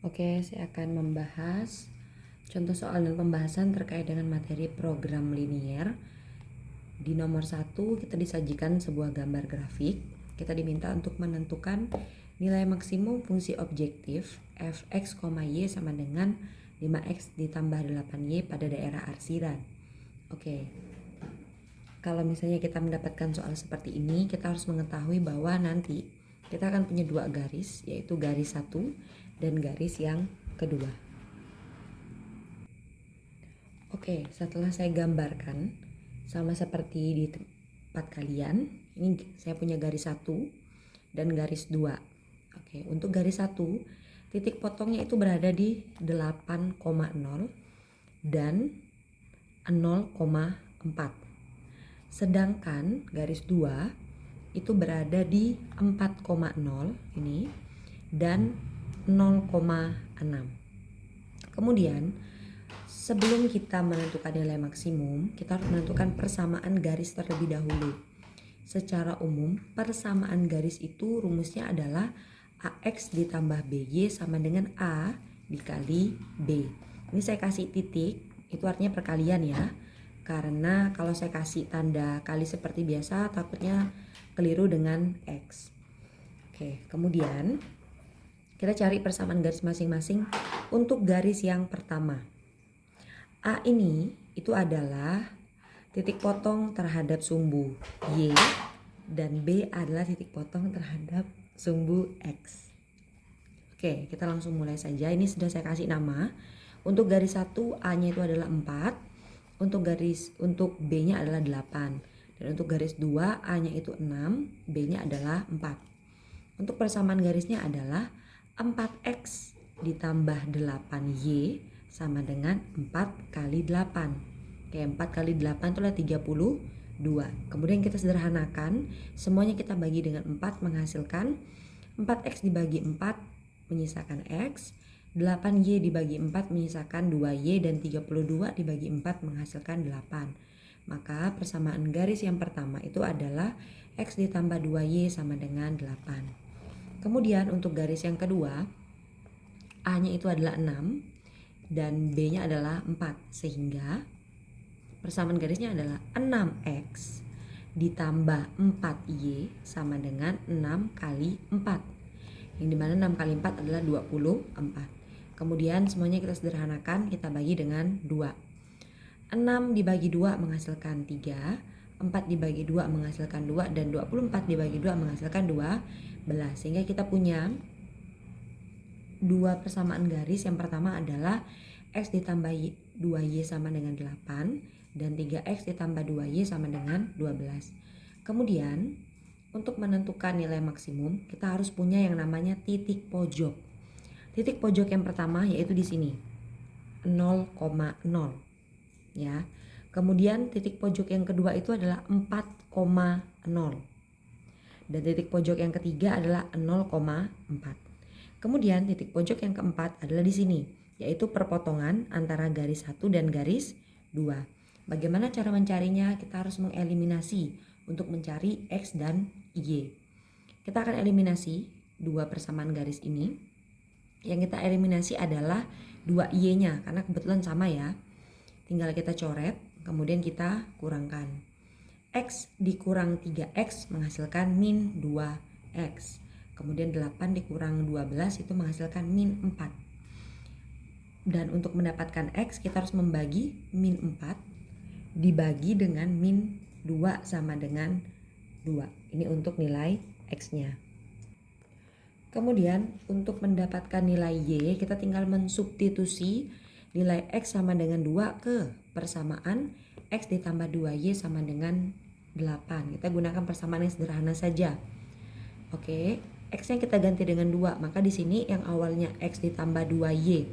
Oke, saya akan membahas contoh soal dan pembahasan terkait dengan materi program linier. Di nomor 1 kita disajikan sebuah gambar grafik. Kita diminta untuk menentukan nilai maksimum fungsi objektif fx, y sama dengan 5x ditambah 8y pada daerah arsiran. Oke, kalau misalnya kita mendapatkan soal seperti ini, kita harus mengetahui bahwa nanti kita akan punya dua garis, yaitu garis 1 dan garis yang kedua. Oke, setelah saya gambarkan sama seperti di tempat kalian, ini saya punya garis 1 dan garis 2. Oke, untuk garis 1, titik potongnya itu berada di 8,0 dan 0,4. Sedangkan garis 2 itu berada di 4,0 ini dan 0,6. Kemudian sebelum kita menentukan nilai maksimum, kita harus menentukan persamaan garis terlebih dahulu. Secara umum, persamaan garis itu rumusnya adalah AX ditambah BY sama dengan A dikali B. Ini saya kasih titik, itu artinya perkalian ya. Karena kalau saya kasih tanda kali seperti biasa, takutnya keliru dengan X. Oke, kemudian kita cari persamaan garis masing-masing untuk garis yang pertama. A ini itu adalah titik potong terhadap sumbu Y dan B adalah titik potong terhadap sumbu X. Oke, kita langsung mulai saja. Ini sudah saya kasih nama. Untuk garis 1 A-nya itu adalah 4. Untuk B-nya adalah 8. Dan untuk garis 2 A-nya itu 6, B-nya adalah 4. Untuk persamaan garisnya adalah 4X ditambah 8Y sama dengan 4 kali 8. Oke, 4 kali 8 itulah 32. Kemudian kita sederhanakan, semuanya kita bagi dengan 4 menghasilkan 4X dibagi 4 menyisakan X, 8Y dibagi 4 menyisakan 2Y, dan 32 dibagi 4 menghasilkan 8. Maka persamaan garis yang pertama itu adalah X ditambah 2Y sama dengan 8. Kemudian untuk garis yang kedua, A-nya itu adalah 6 dan B-nya adalah 4, sehingga persamaan garisnya adalah 6X ditambah 4Y sama dengan 6 kali 4, yang dimana 6 kali 4 adalah 24. Kemudian semuanya kita sederhanakan, kita bagi dengan 2. 6 dibagi 2 menghasilkan 3, 4 dibagi 2 menghasilkan 2, dan 24 dibagi 2 menghasilkan 12. Sehingga kita punya dua persamaan garis. Yang pertama adalah X ditambah 2Y sama dengan 8 dan 3X ditambah 2Y sama dengan 12. Kemudian untuk menentukan nilai maksimum, kita harus punya yang namanya titik pojok. Titik pojok yang pertama yaitu di sini 0,0 ya. Kemudian titik pojok yang kedua itu adalah 4,0 dan titik pojok yang ketiga adalah 0,4. Kemudian titik pojok yang keempat adalah di sini, yaitu perpotongan antara garis 1 dan garis 2. Bagaimana cara mencarinya? Kita harus mengeliminasi untuk mencari X dan Y. Kita akan eliminasi dua persamaan garis ini. Yang kita eliminasi adalah 2Y-nya karena kebetulan sama ya. Tinggal kita coret, kemudian kita kurangkan. X dikurang 3X menghasilkan min 2X. Kemudian 8 dikurang 12 itu menghasilkan min 4. Dan untuk mendapatkan X kita harus membagi min 4 dibagi dengan min 2 sama dengan 2. Ini untuk nilai X-nya. Kemudian untuk mendapatkan nilai Y, kita tinggal mensubstitusi nilai X sama dengan 2 ke persamaan X ditambah 2Y sama dengan 8. Kita gunakan persamaan yang sederhana saja. Oke, X-nya kita ganti dengan 2. Maka di sini yang awalnya X ditambah 2Y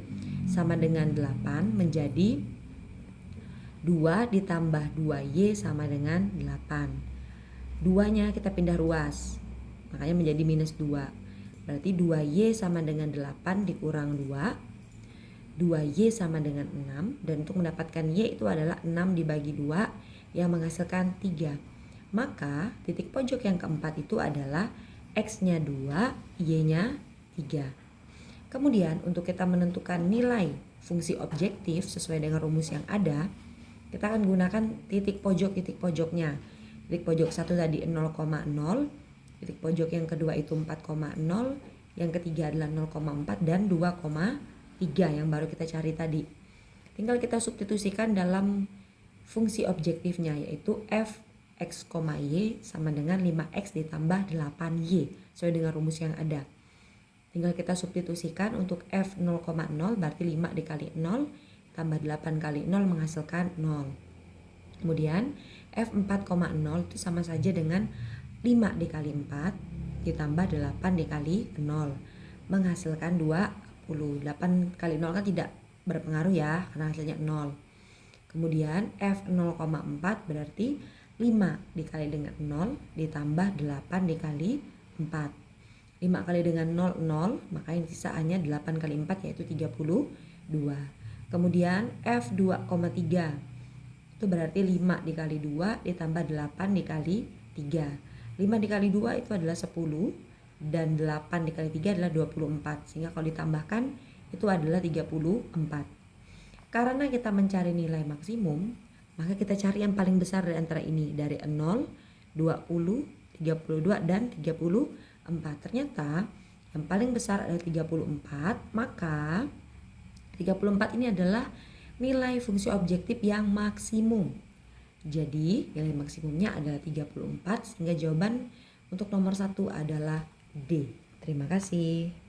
sama dengan 8 menjadi 2 ditambah 2Y sama dengan 8. 2-nya kita pindah ruas, makanya menjadi minus 2. Berarti 2Y sama dengan 8 dikurang 2, 2Y sama dengan 6. Dan untuk mendapatkan Y itu adalah 6 dibagi 2 yang menghasilkan 3. Maka titik pojok yang keempat itu adalah X-nya 2, Y-nya 3. Kemudian untuk kita menentukan nilai fungsi objektif sesuai dengan rumus yang ada, kita akan gunakan titik pojoknya. Titik pojok 1 tadi 0,0, titik pojok yang kedua itu 4,0, yang ketiga adalah 0,4 dan 2,3 yang baru kita cari tadi. Tinggal kita substitusikan dalam fungsi objektifnya, yaitu f x, y sama dengan 5x ditambah 8y sesuai dengan rumus yang ada. Tinggal kita substitusikan untuk f 0,0 berarti 5 dikali 0 tambah 8 kali 0 menghasilkan 0. Kemudian f 4,0 itu sama saja dengan 5 dikali 4 ditambah 8 dikali 0 menghasilkan 20. 8 kali 0 kan tidak berpengaruh ya karena hasilnya 0. Kemudian f 0,4 berarti 5 dikali dengan 0 ditambah 8 dikali 4. 5 kali dengan 0, 0, maka yang sisaannya 8 kali 4 yaitu 32. Kemudian f 2,3 itu berarti 5 dikali 2 ditambah 8 dikali 3. 5 dikali 2 itu adalah 10 dan 8 dikali 3 adalah 24, sehingga kalau ditambahkan itu adalah 34. Karena kita mencari nilai maksimum, maka kita cari yang paling besar dari antara ini, dari 0, 20, 32 dan 34. Ternyata yang paling besar adalah 34, maka 34 ini adalah nilai fungsi objektif yang maksimum. Jadi nilai maksimumnya adalah 34, sehingga jawaban untuk nomor 1 adalah D. Terima kasih.